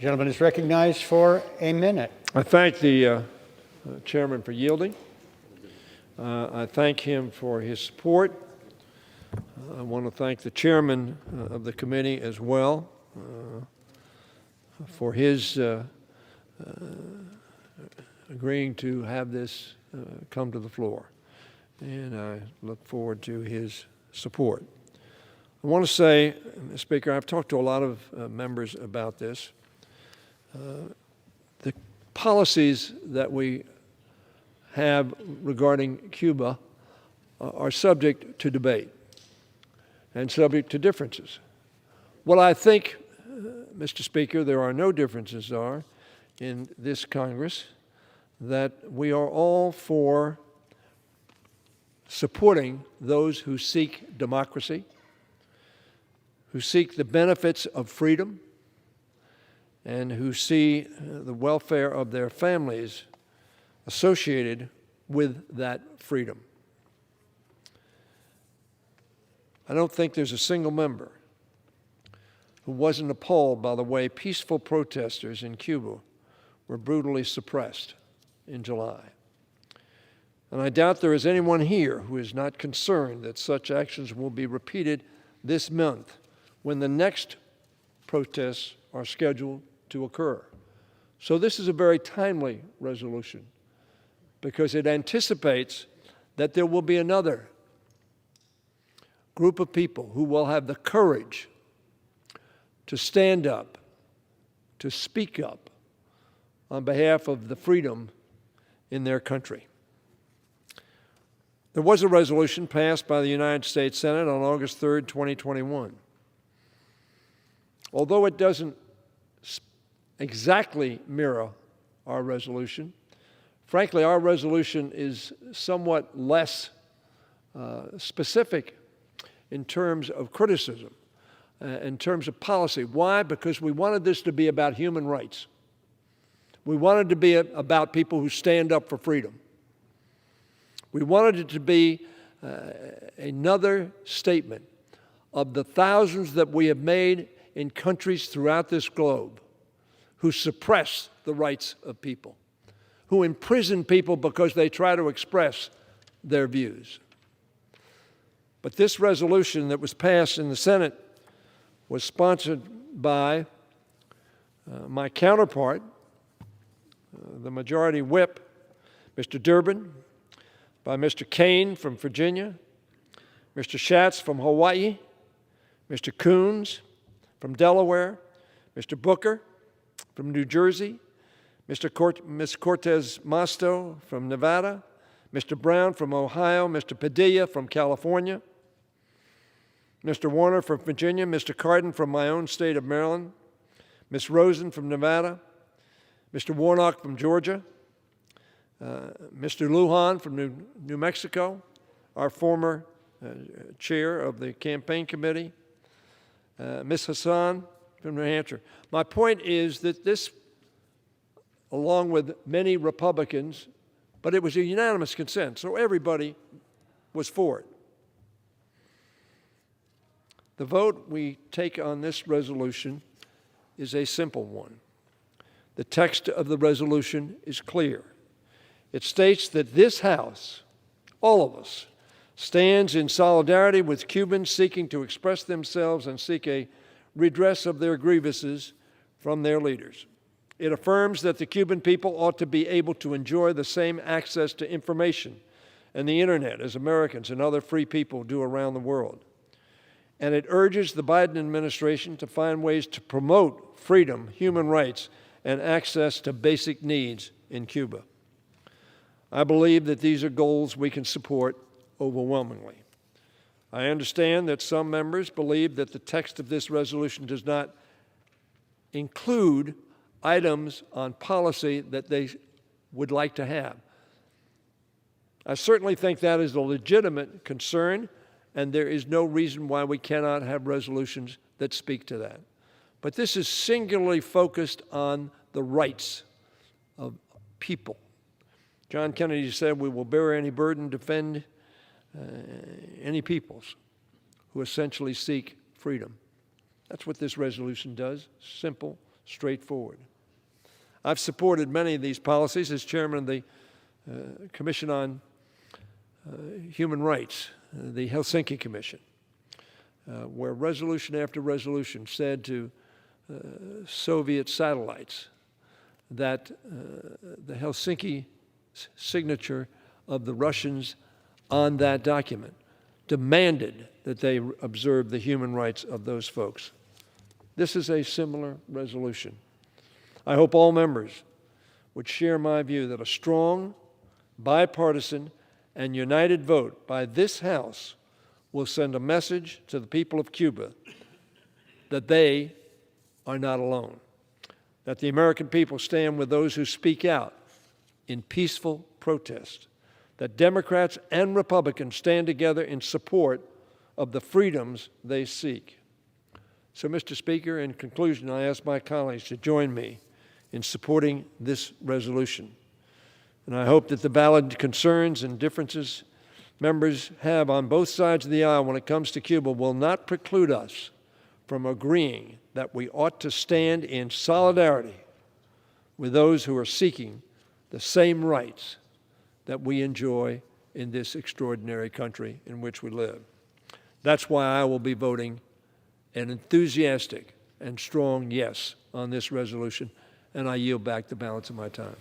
The gentleman is recognized for a minute. I thank the chairman for yielding. I thank him for his support. I want to thank the chairman of the committee as well for his agreeing to have this come to the floor. And I look forward to his support. I want to say, Mr. Speaker, I've talked to a lot of members about this. The policies that we have regarding Cuba are subject to debate and subject to differences. What I think, Mr. Speaker, there are no differences are in this Congress, that we are all for supporting those who seek democracy, who seek the benefits of freedom, and who see the welfare of their families associated with that freedom. I don't think there's a single member who wasn't appalled by the way peaceful protesters in Cuba were brutally suppressed in July. And I doubt there is anyone here who is not concerned that such actions will be repeated this month when the next protests are scheduled to occur. So this is a very timely resolution because it anticipates that there will be another group of people who will have the courage to stand up, to speak up on behalf of the freedom in their country. There was a resolution passed by the United States Senate on August 3rd, 2021. Although it doesn't exactly mirror our resolution, frankly, our resolution is somewhat less specific in terms of criticism, in terms of policy. Why? Because we wanted this to be about human rights. We wanted it to be about people who stand up for freedom. We wanted it to be another statement of the thousands that we have made in countries throughout this globe who suppress the rights of people, who imprison people because they try to express their views. But this resolution that was passed in the Senate was sponsored by my counterpart, the Majority Whip, Mr. Durbin, by Mr. Kane from Virginia, Mr. Schatz from Hawaii, Mr. Coons from Delaware, Mr. Booker from New Jersey, Ms. Cortez Masto from Nevada, Mr. Brown from Ohio, Mr. Padilla from California, Mr. Warner from Virginia, Mr. Cardin from my own state of Maryland, Ms. Rosen from Nevada, Mr. Warnock from Georgia, Mr. Lujan from New Mexico, our former chair of the campaign committee, Ms. Hassan from New Hampshire. My point is that this, along with many Republicans, but it was a unanimous consent, so everybody was for it. The vote we take on this resolution is a simple one. The text of the resolution is clear. It states that this House, all of us, stands in solidarity with Cubans seeking to express themselves and seek a redress of their grievances from their leaders. It affirms that the Cuban people ought to be able to enjoy the same access to information and the internet as Americans and other free people do around the world. And it urges the Biden administration to find ways to promote freedom, human rights, and access to basic needs in Cuba. I believe that these are goals we can support overwhelmingly. I understand that some members believe that the text of this resolution does not include items on policy that they would like to have. I certainly think that is a legitimate concern, and there is no reason why we cannot have resolutions that speak to that. But this is singularly focused on the rights of people. John Kennedy said, "We will bear any burden, defend any peoples who essentially seek freedom." That's what this resolution does. Simple, straightforward. I've supported many of these policies as chairman of the Commission on Human Rights, the Helsinki Commission, where resolution after resolution said to Soviet satellites that the Helsinki signature of the Russians on that document demanded that they observe the human rights of those folks. This is a similar resolution. I hope all members would share my view that a strong, bipartisan, and united vote by this House will send a message to the people of Cuba that they are not alone, that the American people stand with those who speak out in peaceful protest, that Democrats and Republicans stand together in support of the freedoms they seek. So, Mr. Speaker, in conclusion, I ask my colleagues to join me in supporting this resolution. And I hope that the valid concerns and differences members have on both sides of the aisle when it comes to Cuba will not preclude us from agreeing that we ought to stand in solidarity with those who are seeking the same rights that we enjoy in this extraordinary country in which we live. That's why I will be voting an enthusiastic and strong yes on this resolution, and I yield back the balance of my time.